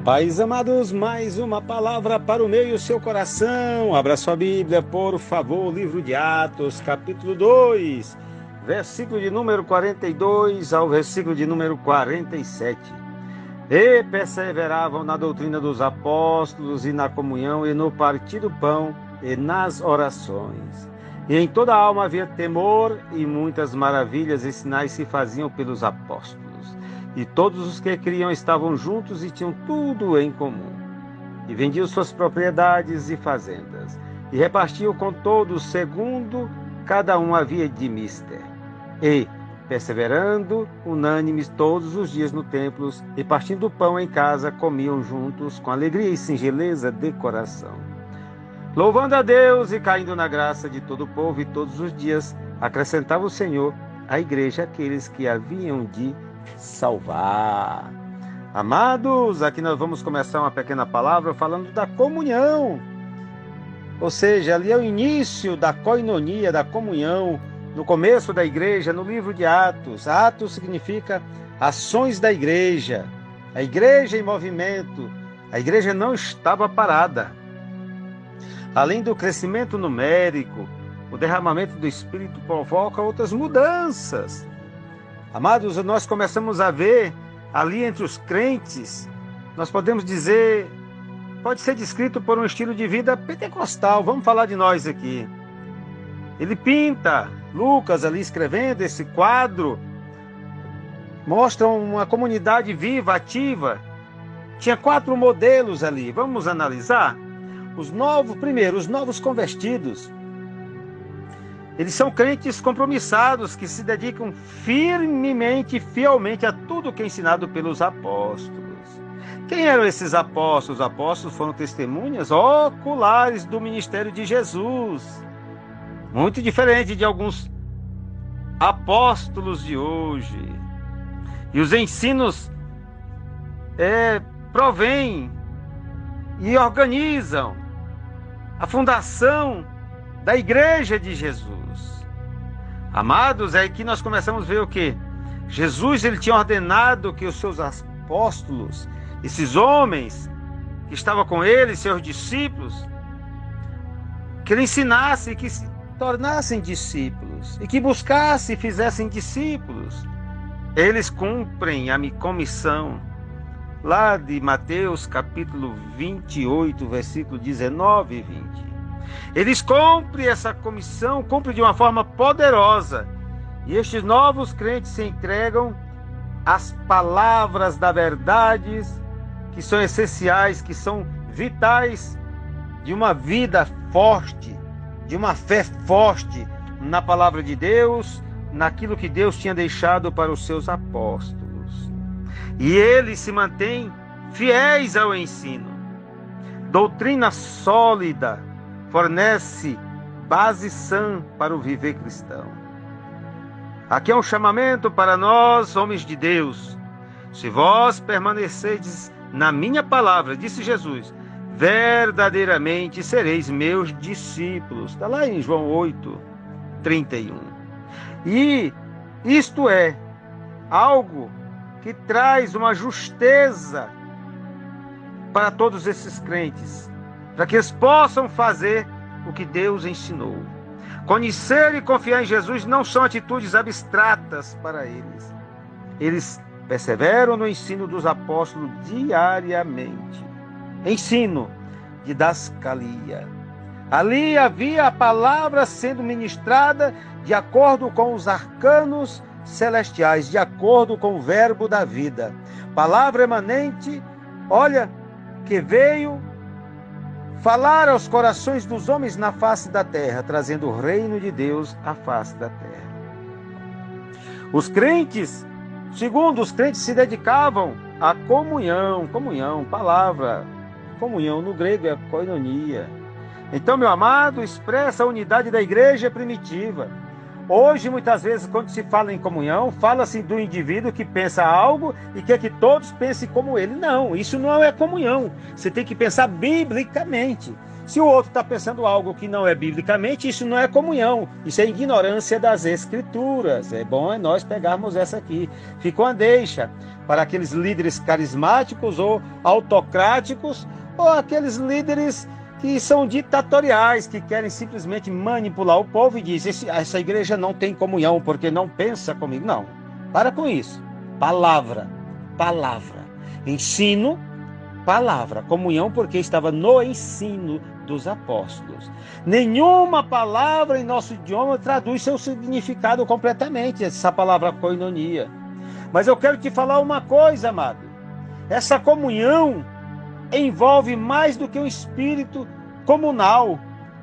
Pais amados, mais uma palavra para o meu e o seu coração. Abra sua Bíblia, por favor, livro de Atos, capítulo 2, versículo de número 42 ao versículo de número 47. E perseveravam na doutrina dos apóstolos e na comunhão e no partir do pão e nas orações. E em toda a alma havia temor e muitas maravilhas e sinais se faziam pelos apóstolos. E todos os que criam estavam juntos e tinham tudo em comum. E vendiam suas propriedades e fazendas. E repartiam com todos segundo cada um havia de mister. E, perseverando, unânimes todos os dias no templo, e partindo o pão em casa, comiam juntos com alegria e singeleza de coração. Louvando a Deus e caindo na graça de todo o povo, e todos os dias acrescentava o Senhor à igreja aqueles que haviam de salvar. Amados, aqui nós vamos começar uma pequena palavra falando da comunhão. Ou seja, ali é o início da koinonia, da comunhão, no começo da igreja, no livro de Atos. Atos significa ações da igreja. A igreja em movimento. A igreja não estava parada. Além do crescimento numérico, o derramamento do Espírito provoca outras mudanças. Amados, nós começamos a ver ali entre os crentes, nós podemos dizer, pode ser descrito por um estilo de vida pentecostal. Vamos falar de nós aqui. Ele pinta, Lucas ali escrevendo esse quadro, mostra uma comunidade viva, ativa. Tinha 4 modelos ali, vamos analisar. Os novos convertidos. Eles são crentes compromissados, que se dedicam firmemente e fielmente a tudo que é ensinado pelos apóstolos. Quem eram esses apóstolos? Os apóstolos foram testemunhas oculares do ministério de Jesus. Muito diferente de alguns apóstolos de hoje. E os ensinos provêm e organizam a fundação da igreja de Jesus. Amados, é que nós começamos a ver o quê? Jesus, ele tinha ordenado que os seus apóstolos, esses homens que estavam com ele, seus discípulos, que ele ensinasse, que se tornassem discípulos e que buscassem e fizessem discípulos. Eles cumprem a comissão lá de Mateus capítulo 28, versículo 19 e 20. Eles cumprem essa comissão, cumprem de uma forma poderosa. E estes novos crentes se entregam às palavras da verdade, que são essenciais, que são vitais de uma vida forte, de uma fé forte na palavra de Deus, naquilo que Deus tinha deixado para os seus apóstolos. E eles se mantêm fiéis ao ensino. Doutrina sólida fornece base sã para o viver cristão. Aqui é um chamamento para nós, homens de Deus. Se vós permanecerdes na minha palavra, disse Jesus, verdadeiramente sereis meus discípulos. Está lá em João 8, 31. E isto é algo que traz uma justeza para todos esses crentes, para que eles possam fazer o que Deus ensinou. Conhecer e confiar em Jesus não são atitudes abstratas para eles. Eles perseveram no ensino dos apóstolos diariamente. Ensino, didascalia. Ali havia a palavra sendo ministrada de acordo com os arcanos celestiais, de acordo com o verbo da vida. Palavra emanente, olha, que veio falar aos corações dos homens na face da terra, trazendo o reino de Deus à face da terra. Os crentes, segundo os crentes, se dedicavam à comunhão, palavra, comunhão no grego é koinonia. Então, meu amado, expressa a unidade da igreja primitiva. Hoje, muitas vezes, quando se fala em comunhão, fala-se do indivíduo que pensa algo e quer que todos pensem como ele. Não, isso não é comunhão. Você tem que pensar biblicamente. Se o outro está pensando algo que não é biblicamente, isso não é comunhão, isso é ignorância das Escrituras. É bom nós pegarmos essa aqui. Fica uma deixa para aqueles líderes carismáticos ou autocráticos, ou aqueles líderes que são ditatoriais, que querem simplesmente manipular o povo e dizem, essa igreja não tem comunhão porque não pensa comigo. Não, para com isso. Palavra, ensino, palavra, comunhão, porque estava no ensino dos apóstolos. Nenhuma palavra em nosso idioma traduz seu significado completamente, essa palavra koinonia. Mas eu quero te falar uma coisa, amado. Essa comunhão envolve mais do que um espírito comunal,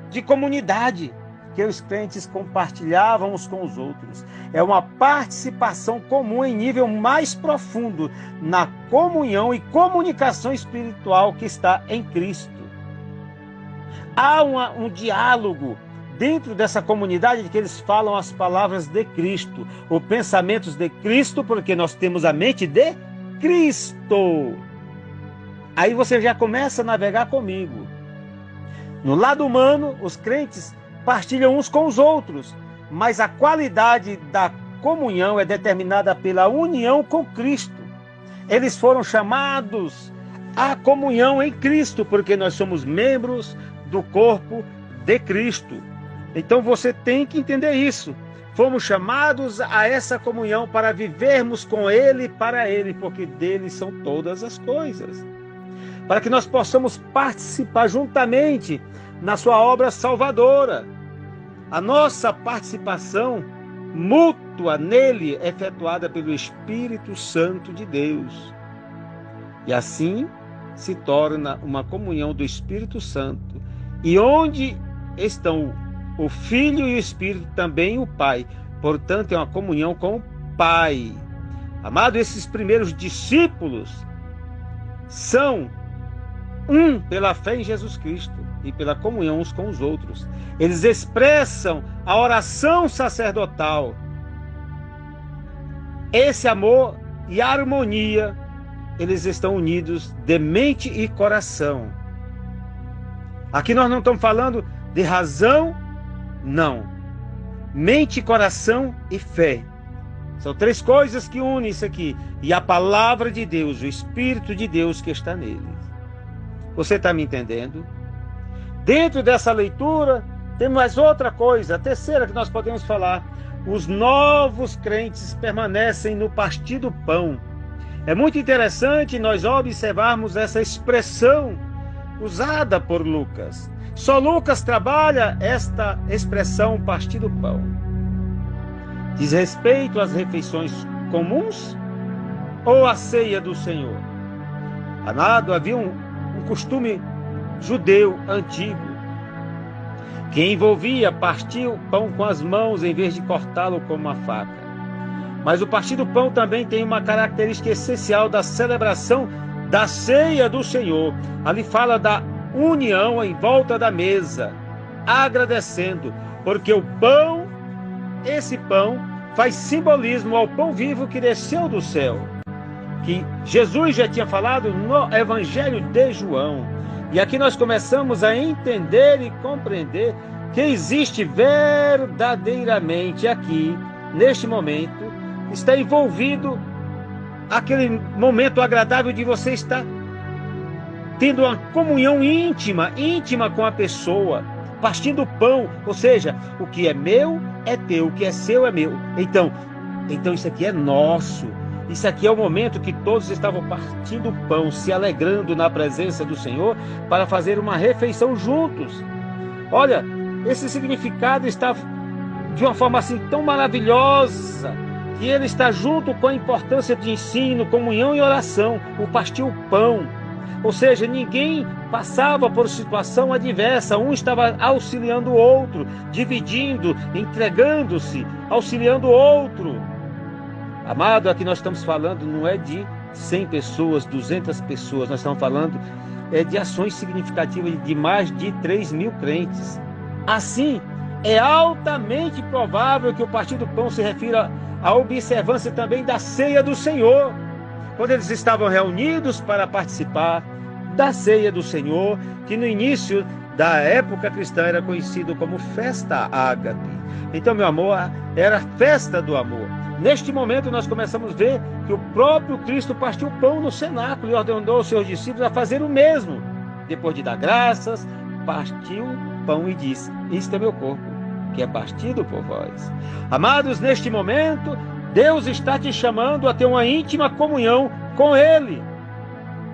de comunidade, que os crentes compartilhavam uns com os outros. É uma participação comum em nível mais profundo na comunhão e comunicação espiritual que está em Cristo. Há um diálogo dentro dessa comunidade de que eles falam as palavras de Cristo, os pensamentos de Cristo, porque nós temos a mente de Cristo. Aí você já começa a navegar comigo. No lado humano, os crentes partilham uns com os outros, mas a qualidade da comunhão é determinada pela união com Cristo. Eles foram chamados à comunhão em Cristo, porque nós somos membros do corpo de Cristo. Então você tem que entender isso. Fomos chamados a essa comunhão para vivermos com Ele e para Ele, porque dele são todas as coisas. Para que nós possamos participar juntamente na sua obra salvadora. A nossa participação mútua nele é efetuada pelo Espírito Santo de Deus. E assim se torna uma comunhão do Espírito Santo. E onde estão o Filho e o Espírito, também o Pai. Portanto, é uma comunhão com o Pai. Amado, esses primeiros discípulos são um pela fé em Jesus Cristo e pela comunhão uns com os outros. Eles expressam a oração sacerdotal. Esse amor e harmonia, eles estão unidos de mente e coração. Aqui nós não estamos falando de razão, não. Mente, coração e fé. São três coisas que unem isso aqui. E a palavra de Deus, o Espírito de Deus que está neles. Você está me entendendo? Dentro dessa leitura, tem mais outra coisa, a terceira que nós podemos falar. Os novos crentes permanecem no partir do pão. É muito interessante nós observarmos essa expressão usada por Lucas. Só Lucas trabalha esta expressão partir do pão. Diz respeito às refeições comuns ou à ceia do Senhor? Amado, havia um costume judeu antigo que envolvia partir o pão com as mãos em vez de cortá-lo com uma faca. Mas o partir do pão também tem uma característica essencial da celebração da ceia do Senhor. Ali fala da união em volta da mesa, agradecendo, porque o pão, esse pão, faz simbolismo ao pão vivo que desceu do céu, que Jesus já tinha falado no Evangelho de João. E aqui nós começamos a entender e compreender que existe verdadeiramente aqui, neste momento, está envolvido aquele momento agradável de você estar tendo uma comunhão íntima com a pessoa, partindo o pão, ou seja, o que é meu é teu, o que é seu é meu. Então isso aqui é nosso. Isso aqui é o momento que todos estavam partindo o pão, se alegrando na presença do Senhor para fazer uma refeição juntos. Olha, esse significado está de uma forma assim tão maravilhosa, que ele está junto com a importância de ensino, comunhão e oração, o partir o pão. Ou seja, ninguém passava por situação adversa, um estava auxiliando o outro, dividindo, entregando-se, auxiliando o outro. Amado, aqui nós estamos falando não é de 100 pessoas, 200 pessoas, nós estamos falando de ações significativas de mais de 3.000 crentes. Assim, é altamente provável que o partir do pão se refira à observância também da ceia do Senhor, quando eles estavam reunidos para participar da ceia do Senhor, que no início da época cristã era conhecido como festa ágape. Então, meu amor, era a festa do amor. Neste momento nós começamos a ver que o próprio Cristo partiu o pão no cenáculo e ordenou aos seus discípulos a fazer o mesmo. Depois de dar graças, partiu o pão e disse: isto é meu corpo, que é partido por vós. Amados, neste momento, Deus está te chamando a ter uma íntima comunhão com Ele.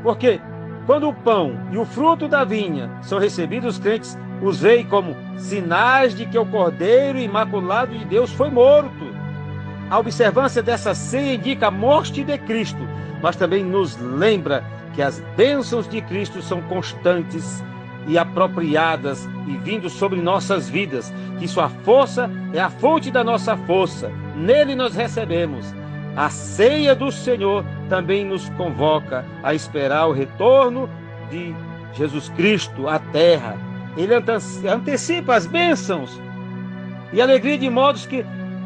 Porque quando o pão e o fruto da vinha são recebidos, os crentes os veem como sinais de que o Cordeiro Imaculado de Deus foi morto. A observância dessa ceia indica a morte de Cristo, mas também nos lembra que as bênçãos de Cristo são constantes e apropriadas e vindo sobre nossas vidas, que sua força é a fonte da nossa força. Nele nós recebemos. A ceia do Senhor também nos convoca a esperar o retorno de Jesus Cristo à terra. Ele antecipa as bênçãos e alegria de modos que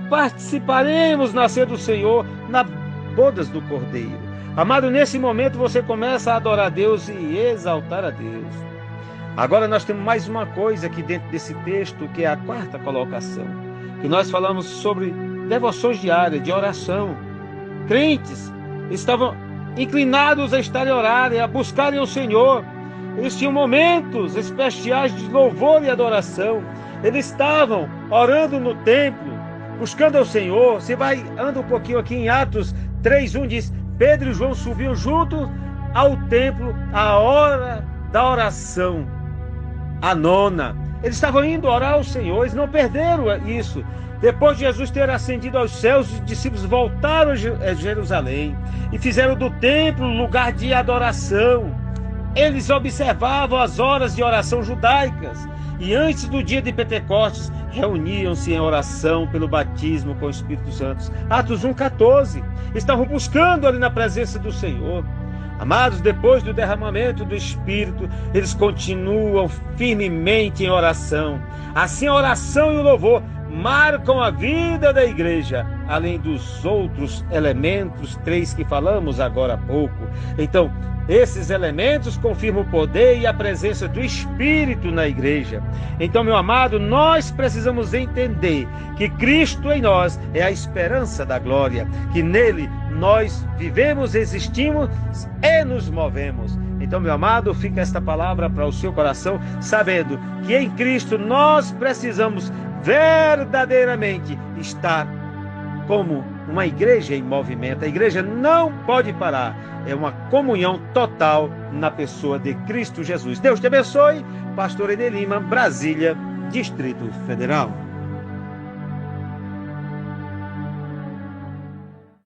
participaremos na ceia do Senhor, nas bodas do Cordeiro. Amado, nesse momento você começa a adorar a Deus e exaltar a Deus. Agora nós temos mais uma coisa aqui dentro desse texto, que é a quarta colocação, que nós falamos sobre devoções diárias, de oração. Crentes estavam inclinados a estarem a orar, a buscarem o Senhor. Eles tinham momentos especiais de louvor e adoração. Eles estavam orando no templo, buscando ao Senhor. Você anda um pouquinho aqui em Atos 3:1, diz: Pedro e João subiam juntos ao templo à hora da oração, a nona. Eles estavam indo orar ao Senhor, eles não perderam isso. Depois de Jesus ter ascendido aos céus, os discípulos voltaram a Jerusalém e fizeram do templo lugar de adoração. Eles observavam as horas de oração judaicas e antes do dia de Pentecostes reuniam-se em oração pelo batismo com o Espírito Santo. Atos 1:14. Estavam buscando ali na presença do Senhor. Amados, depois do derramamento do Espírito, eles continuam firmemente em oração. Assim, a oração e o louvor marcam a vida da igreja, além dos outros elementos, 3 que falamos agora há pouco. Então, esses elementos confirmam o poder e a presença do Espírito na igreja. Então, meu amado, nós precisamos entender que Cristo em nós é a esperança da glória, que nele nós vivemos, existimos e nos movemos. Então, meu amado, fica esta palavra para o seu coração, sabendo que em Cristo nós precisamos verdadeiramente estar como uma igreja em movimento. A igreja não pode parar. É uma comunhão total na pessoa de Cristo Jesus. Deus te abençoe. Pastor Eder Lima, Brasília, Distrito Federal.